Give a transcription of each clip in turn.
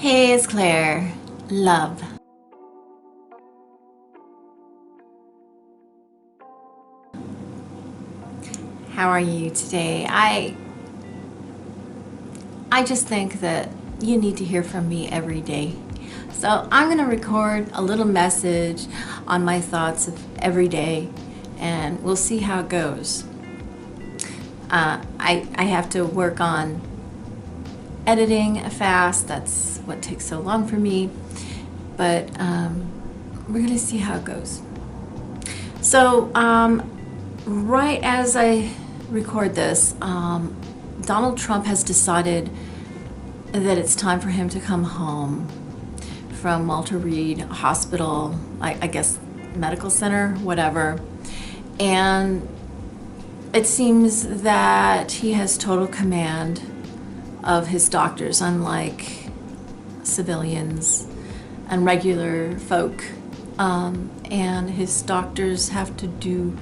Hey, it's Claire. Love. How are you today? I just think that you need to hear from me every day. So I'm going to record a little message on my thoughts of every day, and we'll see how it goes. I have to work on editing fast. That's what takes so long for me. But we're going to see how it goes. So right as I record this, Donald Trump has decided that it's time for him to come home from Walter Reed Hospital, I guess medical center, whatever. And it seems that he has total command of his doctors, unlike civilians and regular folk. And his doctors have to do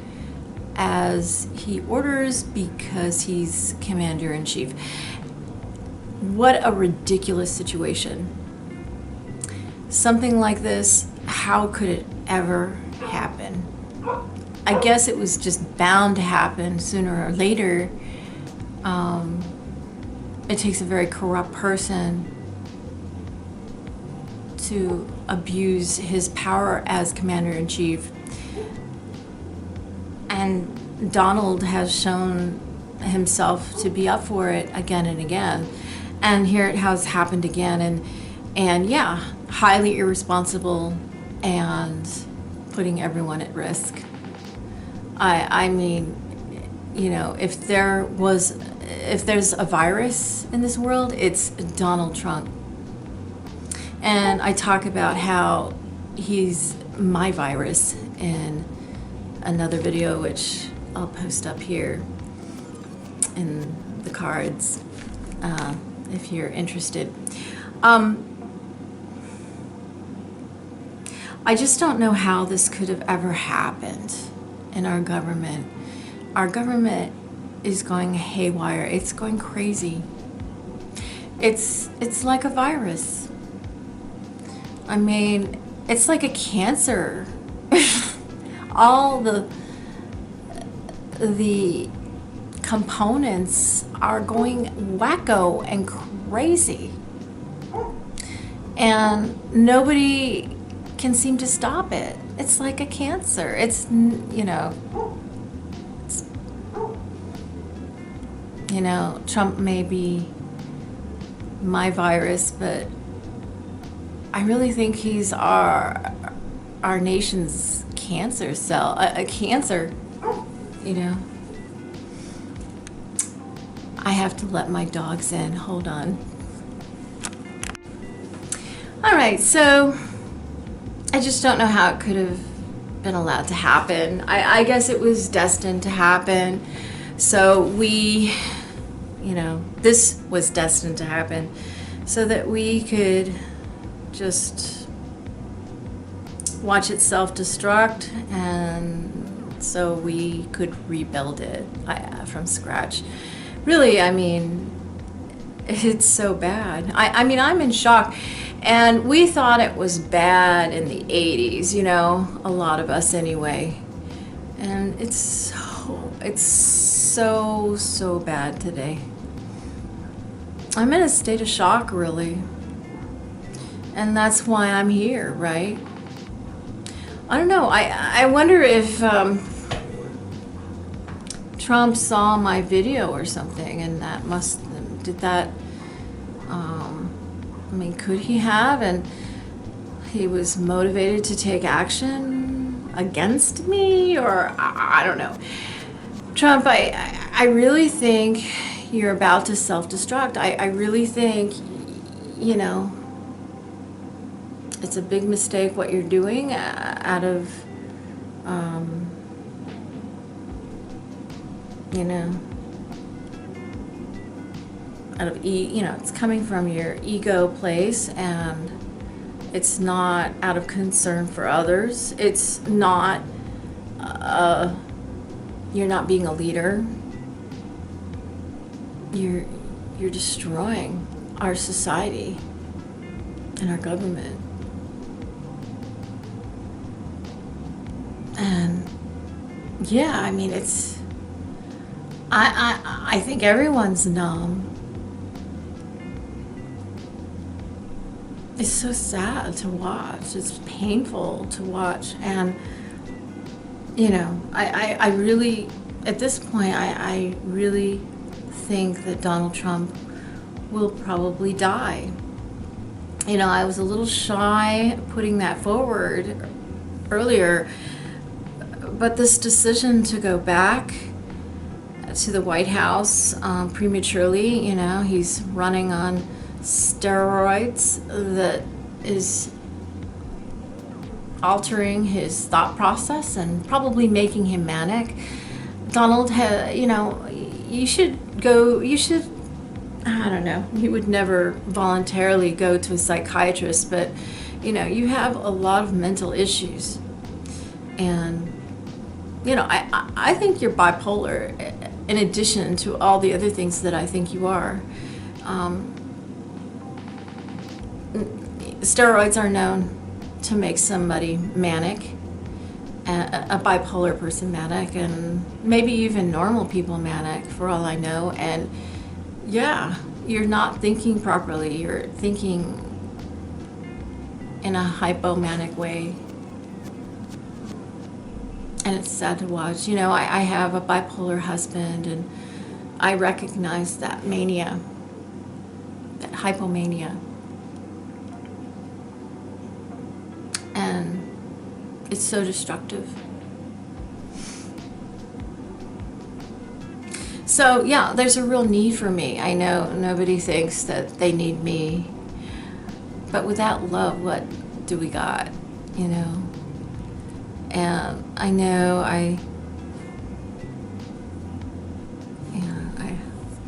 as he orders because he's commander-in-chief. What a ridiculous situation. Something like this, how could it ever happen? I guess it was just bound to happen sooner or later. It takes a very corrupt person to abuse his power as commander-in-chief. And Donald has shown himself to be up for it again and again. And here it has happened again. And yeah, highly irresponsible and putting everyone at risk. I mean, you know, if there's a virus in this world, it's Donald Trump. And I talk about how he's my virus in another video, which I'll post up here in the cards if you're interested. I just don't know how this could have ever happened in our government. Our government is going haywire. It's going crazy. It's like a virus. I mean, it's like a cancer. All the components are going wacko and crazy. And nobody can seem to stop it. It's like a cancer. It's, Trump may be my virus, but I really think he's our nation's cancer cell, a cancer, I have to let my dogs in. Hold on. All right, so I just don't know how it could have been allowed to happen. I guess it was destined to happen. So this was destined to happen so that we could just watch it self-destruct, and so we could rebuild it from scratch. Really, I mean, it's so bad. I mean, I'm in shock. And we thought it was bad in the 80s, a lot of us anyway. And it's so bad today. I'm in a state of shock, really. And that's why I'm here, right? I don't know. I wonder if Trump saw my video or something, and could he have? And he was motivated to take action against me, or I don't know. Trump, I really think you're about to self-destruct. I really think, it's a big mistake what you're doing out of, it's coming from your ego place, and it's not out of concern for others. It's not, you're not being a leader. You're destroying our society. and our government. And yeah, I mean, I think everyone's numb. It's so sad to watch. It's painful to watch. And, you know, I really, at this point, I really think that Donald Trump will probably die. You know, I was a little shy putting that forward earlier, but this decision to go back to the White House prematurely, you know, he's running on steroids that is altering his thought process and probably making him manic. Donald, you know, I don't know, he would never voluntarily go to a psychiatrist, but, you know, you have a lot of mental issues. And, you know, I think you're bipolar in addition to all the other things that I think you are. Steroids are known to make somebody manic, a bipolar person manic, and maybe even normal people manic, for all I know. And yeah, you're not thinking properly. You're thinking in a hypomanic way. And it's sad to watch. You know, I have a bipolar husband, and I recognize that mania, that hypomania. And it's so destructive. So yeah, there's a real need for me. I know nobody thinks that they need me, but without love, what do we got, you know? And I know I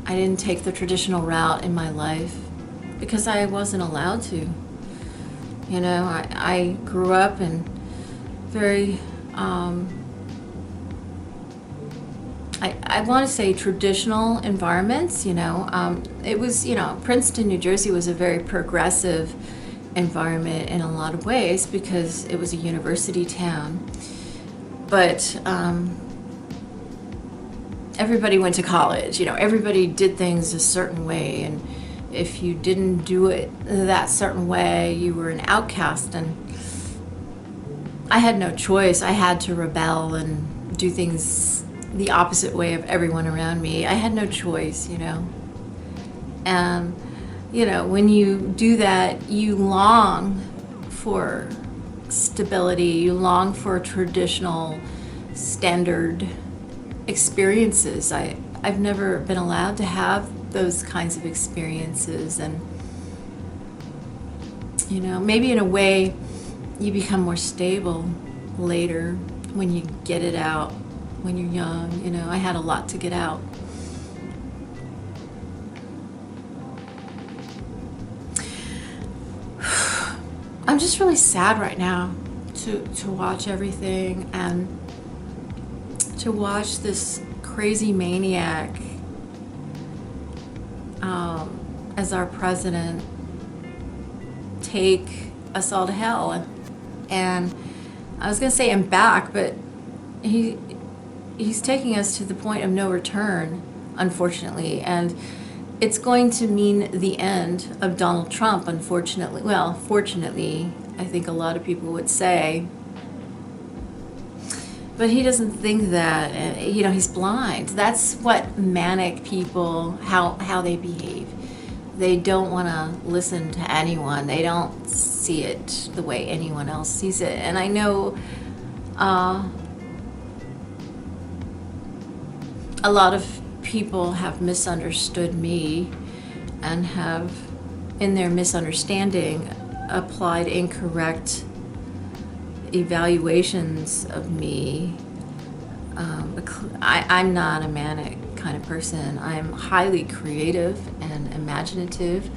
didn't take the traditional route in my life because I wasn't allowed to. You know, I grew up in very, I want to say traditional environments, you know. It was, you know, Princeton, New Jersey was a very progressive environment in a lot of ways because it was a university town. But everybody went to college, you know, everybody did things a certain way, and if you didn't do it that certain way, you were an outcast. And I had no choice. I had to rebel and do things the opposite way of everyone around me. I had no choice, you know. And, you know, when you do that, you long for stability, you long for traditional standard experiences. I've never been allowed to have those kinds of experiences. And, you know, maybe in a way you become more stable later when you get it out when you're young. You know, I had a lot to get out. I'm just really sad right now to watch everything and to watch this crazy maniac as our president take us all to hell. And I was going to say I'm back, but he's taking us to the point of no return, unfortunately. And it's going to mean the end of Donald Trump, unfortunately. Well, fortunately, I think a lot of people would say. But he doesn't think that. And, you know, he's blind. That's what manic people, how they behave. They don't want to listen to anyone. They don't see it the way anyone else sees it. And I know a lot of people have misunderstood me and have, in their misunderstanding, applied incorrect evaluations of me. I'm not a manic kind of person. I'm highly creative and imaginative.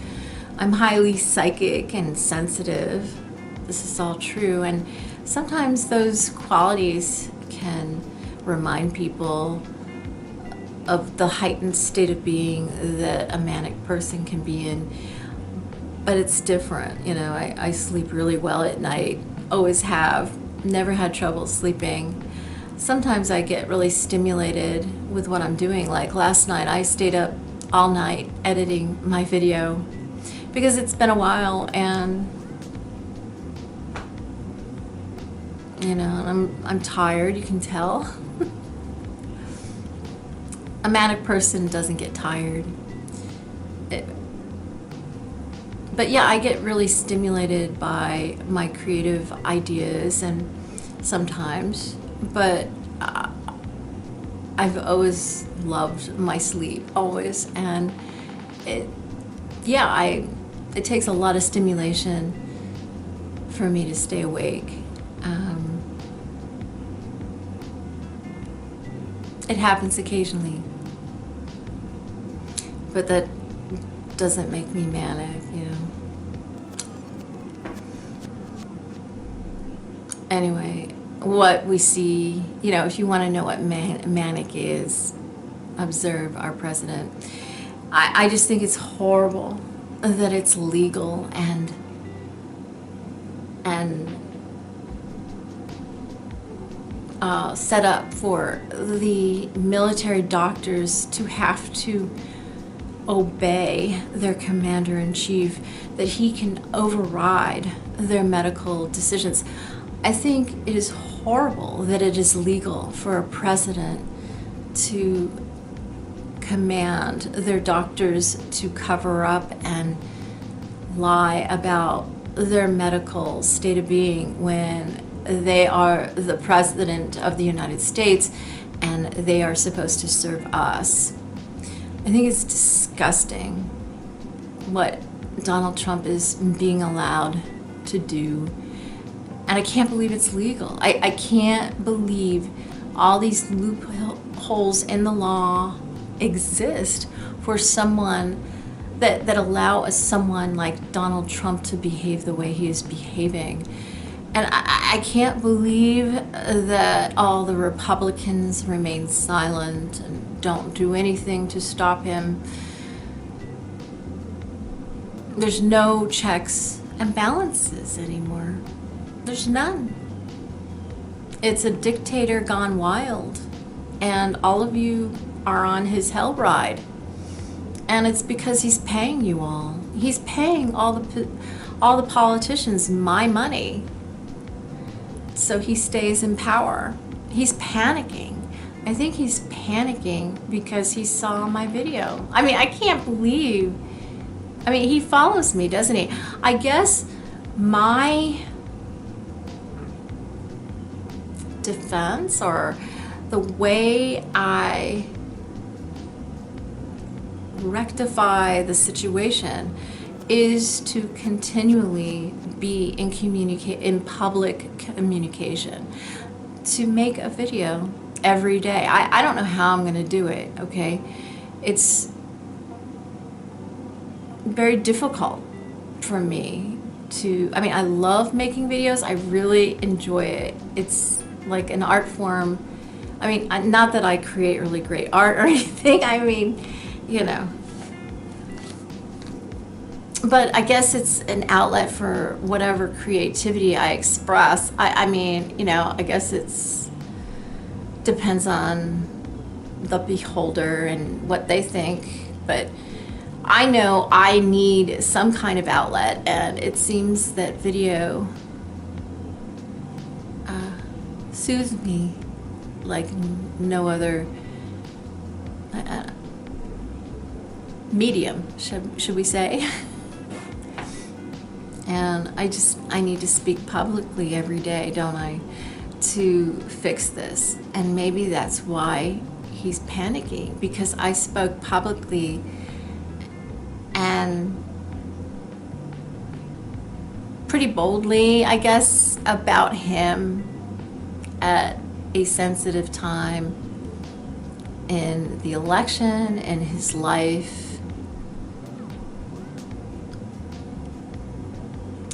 I'm highly psychic and sensitive. This is all true. And sometimes those qualities can remind people of the heightened state of being that a manic person can be in. but it's different. You know, I sleep really well at night, always have, never had trouble sleeping. Sometimes I get really stimulated with what I'm doing. Like last night, I stayed up all night editing my video because it's been a while, and you know, I'm tired, you can tell. A manic person doesn't get tired. But yeah, I get really stimulated by my creative ideas and sometimes, but I've always loved my sleep, always, and it takes a lot of stimulation for me to stay awake. It happens occasionally, but that doesn't make me manic, you know. Anyway, what we see, you know, if you want to know what manic is, observe our president. I just think it's horrible that it's legal and set up for the military doctors to have to obey their commander-in-chief, that he can override their medical decisions. I think it is horrible that it is legal for a president to command their doctors to cover up and lie about their medical state of being when they are the president of the United States and they are supposed to serve us. I think it's disgusting what Donald Trump is being allowed to do. And I can't believe it's legal. I can't believe all these loopholes in the law exist for someone that allow someone like Donald Trump to behave the way he is behaving. And I can't believe that all the Republicans remain silent and don't do anything to stop him. There's no checks and balances anymore. There's none. It's a dictator gone wild, and all of you are on his hell ride. And it's because he's paying you all. He's paying all the politicians my money, so he stays in power. He's panicking. I think he's panicking because he saw my video. I mean, I can't believe. I mean, he follows me, doesn't he? I guess my defense, or the way I rectify the situation, is to continually be in public communication, to make a video every day. I don't know how I'm going to do it, okay? It's very difficult for me to, I mean, I love making videos. I really enjoy it. It's like an art form. I mean, not that I create really great art or anything. I mean, you know. But I guess it's an outlet for whatever creativity I express. I mean, you know, I guess it's depends on the beholder and what they think. But I know I need some kind of outlet, and it seems that video soothes me like no other medium, should we say. And I need to speak publicly every day, don't I, to fix this. And maybe that's why he's panicking, because I spoke publicly and pretty boldly, I guess, about him at a sensitive time in the election, in his life,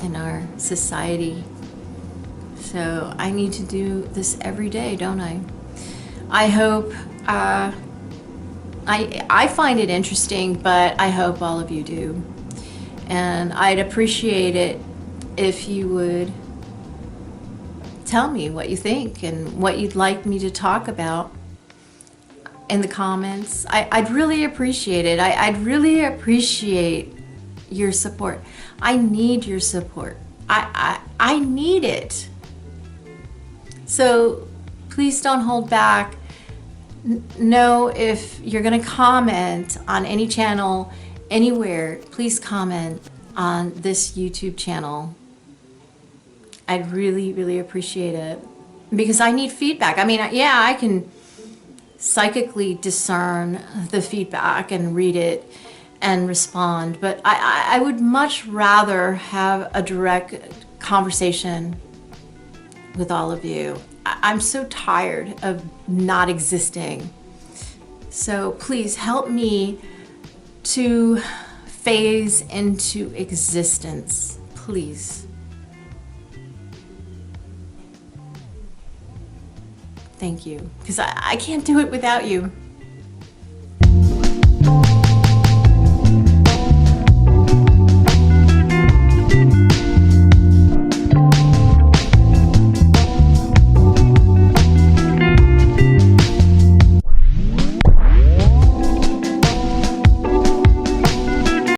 in our society. So I need to do this every day, don't I? I hope, I find it interesting, but I hope all of you do. And I'd appreciate it if you would tell me what you think and what you'd like me to talk about in the comments. I'd really appreciate it. I'd really appreciate your support. I need your support. I need it. So please don't hold back. Know if you're going to comment on any channel, anywhere, please comment on this YouTube channel. I'd really, really appreciate it, because I need feedback. I mean, yeah, I can psychically discern the feedback and read it and respond, but I would much rather have a direct conversation with all of you. I'm so tired of not existing. So please help me to phase into existence, please. Thank you, because I can't do it without you.